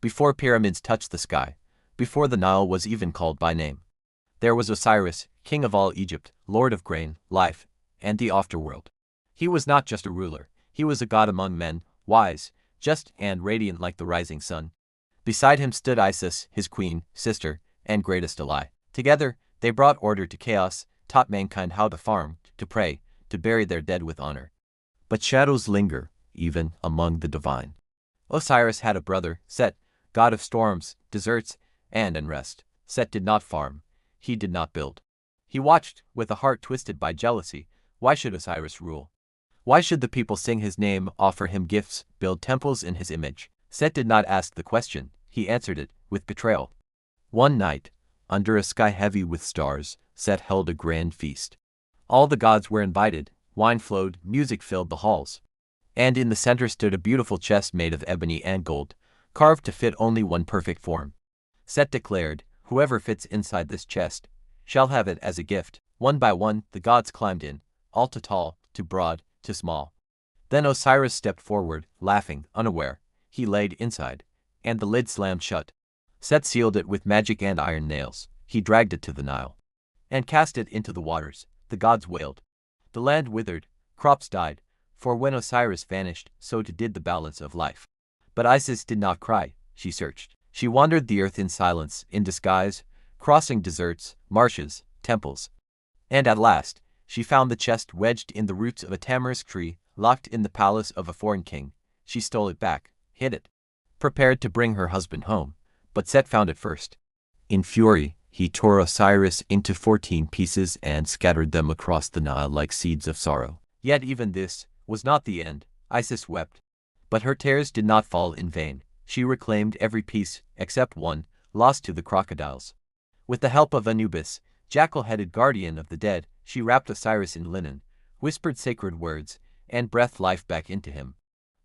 before pyramids touched the sky, before the Nile was even called by name. There was Osiris, king of all Egypt, lord of grain, life, and the afterworld. He was not just a ruler, he was a god among men, wise, just, and radiant like the rising sun. Beside him stood Isis, his queen, sister, and greatest ally. Together, they brought order to chaos, taught mankind how to farm, to pray, to bury their dead with honor. But shadows linger, even among the divine. Osiris had a brother, Set, god of storms, deserts, and unrest. Set did not farm. He did not build. He watched, with a heart twisted by jealousy. Why should Osiris rule? Why should the people sing his name, offer him gifts, build temples in his image? Set did not ask the question, he answered it, with betrayal. One night, under a sky heavy with stars, Set held a grand feast. All the gods were invited, wine flowed, music filled the halls. And in the center stood a beautiful chest made of ebony and gold, carved to fit only one perfect form. Set declared, whoever fits inside this chest shall have it as a gift. One by one, the gods climbed in, all too tall, too broad, too small. Then Osiris stepped forward, laughing, unaware. He laid inside, and the lid slammed shut. Set sealed it with magic and iron nails. He dragged it to the Nile and cast it into the waters. The gods wailed. The land withered, crops died, for when Osiris vanished, so too did the balance of life. But Isis did not cry, she searched. She wandered the earth in silence, in disguise, crossing deserts, marshes, temples. And at last, she found the chest wedged in the roots of a tamarisk tree, locked in the palace of a foreign king. She stole it back, hid it, prepared to bring her husband home. But Set found it first. In fury, he tore Osiris into 14 pieces and scattered them across the Nile like seeds of sorrow. Yet even this was not the end. Isis wept. But her tears did not fall in vain. She reclaimed every piece, except one, lost to the crocodiles. With the help of Anubis, jackal-headed guardian of the dead, she wrapped Osiris in linen, whispered sacred words, and breathed life back into him.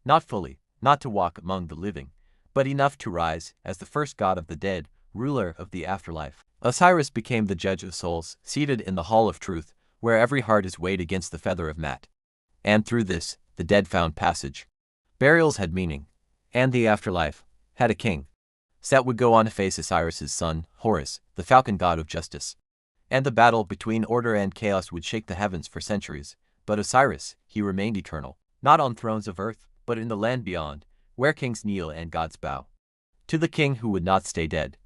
Not fully, not to walk among the living, but enough to rise as the first god of the dead, ruler of the afterlife. Osiris became the judge of souls, seated in the hall of truth, where every heart is weighed against the feather of Mat. And through this, the dead found passage. Burials had meaning, and the afterlife had a king. Set would go on to face Osiris's son, Horus, the falcon god of justice. And the battle between order and chaos would shake the heavens for centuries. But Osiris, he remained eternal, not on thrones of earth, but in the land beyond, where kings kneel and gods bow. To the king who would not stay dead,